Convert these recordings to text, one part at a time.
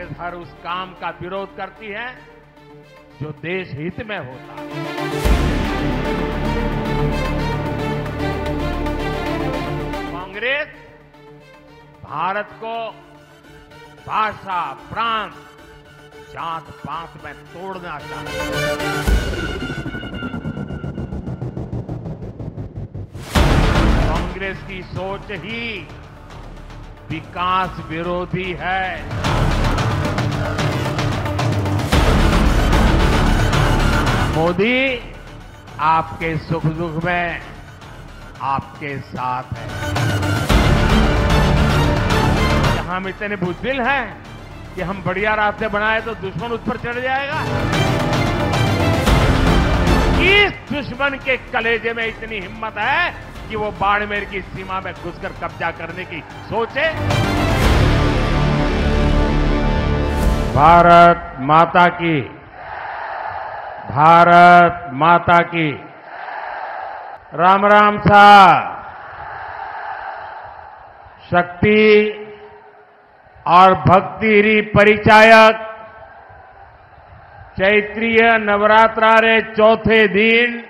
कांग्रेस हर उस काम का विरोध करती है जो देश हित में होता है। कांग्रेस भारत को भाषा, प्रांत, जात पात में तोड़ना चाहती है। कांग्रेस की सोच ही विकास विरोधी है। मोदी आपके सुख दुख में आपके साथ है। क्या हम इतने बुज़दिल हैं कि हम बढ़िया रास्ते बनाए तो दुश्मन उस पर चढ़ जाएगा? इस दुश्मन के कलेजे में इतनी हिम्मत है कि वो बाड़मेर की सीमा में घुसकर कब्जा करने की सोचे। भारत माता की, भारत माता की। राम राम साहब। शक्ति और भक्ति परिचायक चैत्रीय नवरात्रा रे चौथे दिन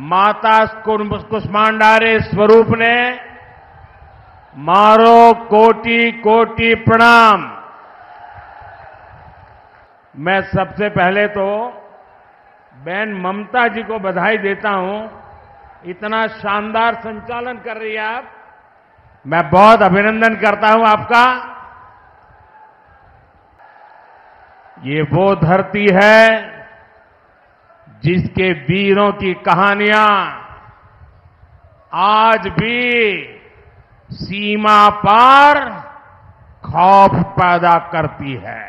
माता कुष्मांडा रे स्वरूप ने मारो कोटि कोटि प्रणाम। मैं सबसे पहले तो बहन ममता जी को बधाई देता हूं। इतना शानदार संचालन कर रही है आप, मैं बहुत अभिनंदन करता हूं आपका। ये वो धरती है जिसके वीरों की कहानियां आज भी सीमा पार खौफ पैदा करती है।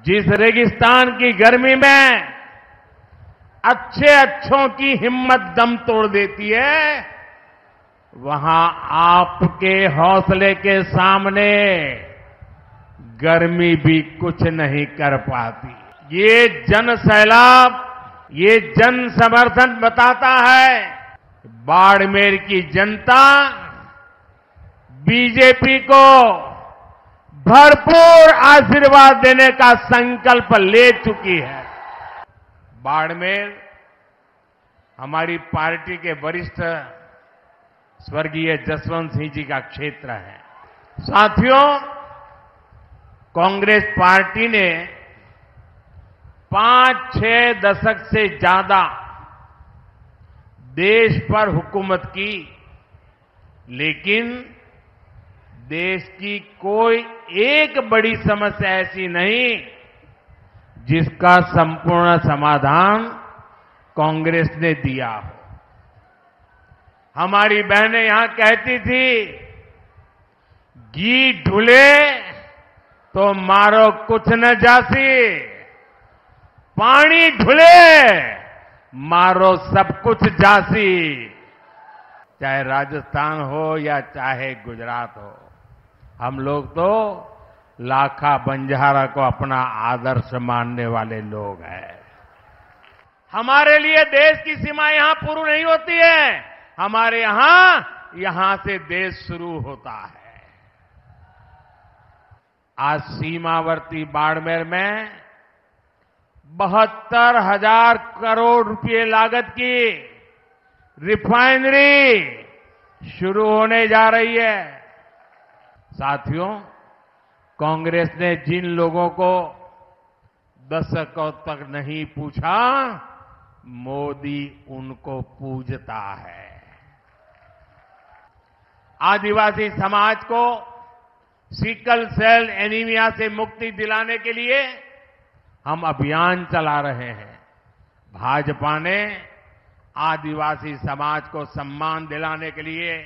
जिस रेगिस्तान की गर्मी में अच्छे अच्छों की हिम्मत दम तोड़ देती है, वहां आपके हौसले के सामने गर्मी भी कुछ नहीं कर पाती। ये जन सैलाब, ये जन समर्थन बताता है बाड़मेर की जनता बीजेपी को भरपूर आशीर्वाद देने का संकल्प ले चुकी है। बाड़मेर हमारी पार्टी के वरिष्ठ स्वर्गीय जसवंत सिंह जी का क्षेत्र है। साथियों, कांग्रेस पार्टी ने 5-6 दशक से ज्यादा देश पर हुकूमत की, लेकिन देश की कोई एक बड़ी समस्या ऐसी नहीं जिसका संपूर्ण समाधान कांग्रेस ने दिया हो। हमारी बहनें यहां कहती थी, घी ढुले तो मारो कुछ न जासी, पानी ढुले मारो सब कुछ जासी। चाहे राजस्थान हो या चाहे गुजरात हो, हम लोग तो लाखा बंजारा को अपना आदर्श मानने वाले लोग हैं। हमारे लिए देश की सीमा यहां पूरी नहीं होती है, हमारे यहां से देश शुरू होता है। आज सीमावर्ती बाड़मेर में 72,000 करोड़ रुपए लागत की रिफाइनरी शुरू होने जा रही है। साथियों, कांग्रेस ने जिन लोगों को दशकों तक नहीं पूछा, मोदी उनको पूजता है। आदिवासी समाज को सिकल सेल एनीमिया से मुक्ति दिलाने के लिए हम अभियान चला रहे हैं। भाजपा ने आदिवासी समाज को सम्मान दिलाने के लिए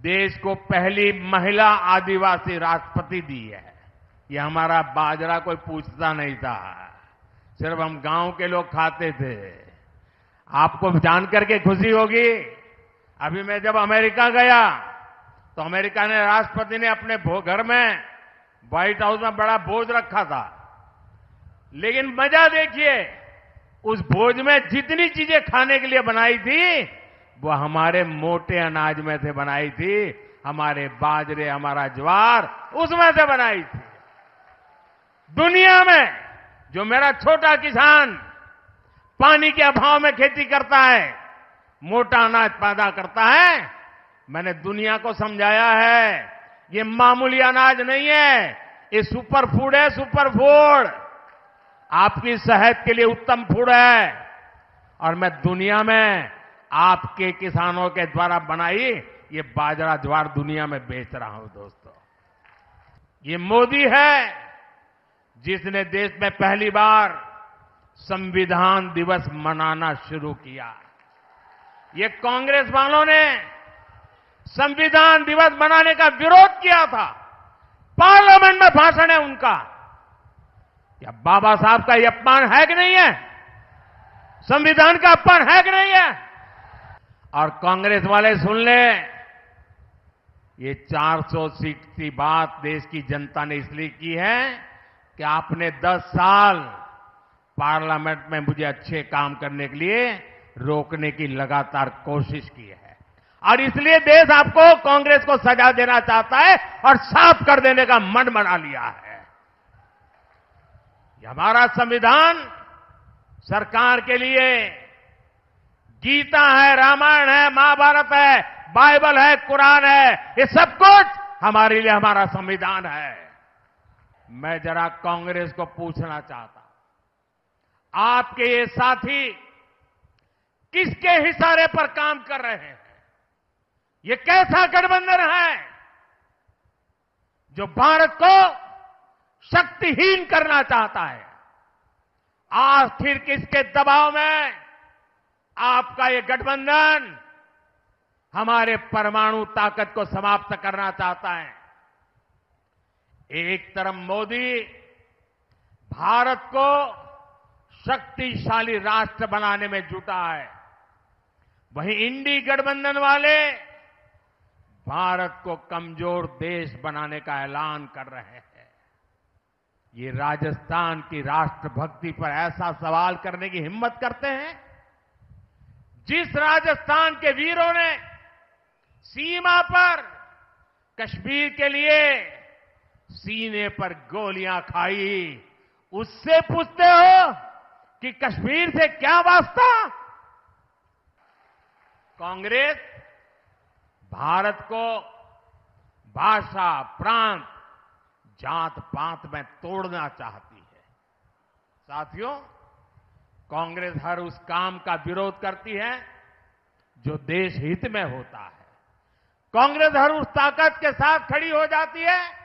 देश को पहली महिला आदिवासी राष्ट्रपति दी है। ये हमारा बाजरा कोई पूछता नहीं था, सिर्फ हम गांव के लोग खाते थे। आपको जानकर के खुशी होगी, अभी मैं जब अमेरिका गया तो अमेरिका ने राष्ट्रपति ने अपने घर में व्हाइट हाउस में बड़ा भोज रखा था, लेकिन मजा देखिए, उस भोज में जितनी चीजें खाने के लिए बनाई थी वो हमारे मोटे अनाज में से बनाई थी, हमारे बाजरे, हमारा ज्वार, उसमें से बनाई थी। दुनिया में जो मेरा छोटा किसान पानी के अभाव में खेती करता है, मोटा अनाज पैदा करता है, मैंने दुनिया को समझाया है ये मामूली अनाज नहीं है, ये सुपर फूड है, सुपर फूड। आपकी सेहत के लिए उत्तम फूड है। और मैं दुनिया में आपके किसानों के द्वारा बनाई ये बाजरा ज्वार दुनिया में बेच रहा हूं दोस्तों। ये मोदी है जिसने देश में पहली बार संविधान दिवस मनाना शुरू किया। ये कांग्रेस वालों ने संविधान दिवस मनाने का विरोध किया था। पार्लियामेंट में भाषण है उनका। क्या बाबा साहब का ये अपमान है कि नहीं है? संविधान का अपमान है कि नहीं है? और कांग्रेस वाले सुन ले, ये 400 सीट की बात देश की जनता ने इसलिए की है कि आपने 10 साल पार्लियामेंट में मुझे अच्छे काम करने के लिए रोकने की लगातार कोशिश की है। और इसलिए देश आपको, कांग्रेस को सजा देना चाहता है और साफ कर देने का मन बना लिया है। ये हमारा संविधान सरकार के लिए गीता है, रामायण है, महाभारत है, बाइबल है, कुरान है, ये सब कुछ हमारे लिए हमारा संविधान है। मैं जरा कांग्रेस को पूछना चाहता हूं, आपके ये साथी किसके इशारे पर काम कर रहे हैं? ये कैसा गठबंधन है जो भारत को शक्तिहीन करना चाहता है? आखिर किसके दबाव में आपका ये गठबंधन हमारे परमाणु ताकत को समाप्त करना चाहता है? एक तरफ मोदी भारत को शक्तिशाली राष्ट्र बनाने में जुटा है, वहीं इंडी गठबंधन वाले भारत को कमजोर देश बनाने का ऐलान कर रहे हैं। ये राजस्थान की राष्ट्रभक्ति पर ऐसा सवाल करने की हिम्मत करते हैं? जिस राजस्थान के वीरों ने सीमा पर कश्मीर के लिए सीने पर गोलियां खाई, उससे पूछते हो कि कश्मीर से क्या वास्ता? कांग्रेस भारत को भाषा, प्रांत, जात पात में तोड़ना चाहती है। साथियों, कांग्रेस हर उस काम का विरोध करती है जो देश हित में होता है। कांग्रेस हर उस ताकत के साथ खड़ी हो जाती है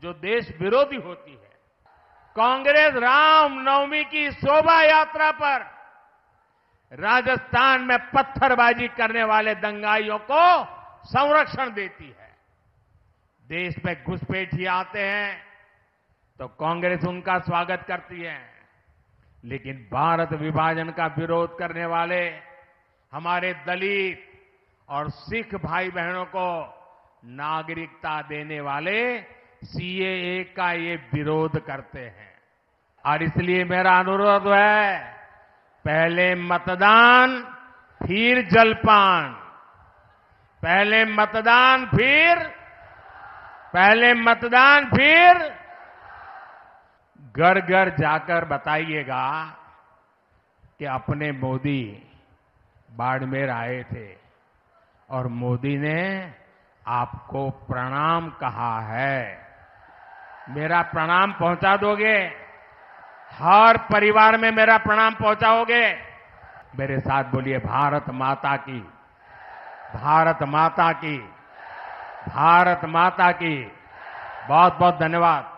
जो देश विरोधी होती है। कांग्रेस रामनवमी की शोभा यात्रा पर राजस्थान में पत्थरबाजी करने वाले दंगाइयों को संरक्षण देती है। देश में घुसपैठिए आते हैं तो कांग्रेस उनका स्वागत करती है, लेकिन भारत विभाजन का विरोध करने वाले हमारे दलित और सिख भाई बहनों को नागरिकता देने वाले सीएए का ये विरोध करते हैं। और इसलिए मेरा अनुरोध है, पहले मतदान फिर जलपान, पहले मतदान फिर घर घर जाकर बताइएगा कि अपने मोदी बाड़मेर आए थे और मोदी ने आपको प्रणाम कहा है। मेरा प्रणाम पहुंचा दोगे? हर परिवार में मेरा प्रणाम पहुंचाओगे? मेरे साथ बोलिए, भारत माता की, भारत माता की, भारत माता की। बहुत बहुत धन्यवाद।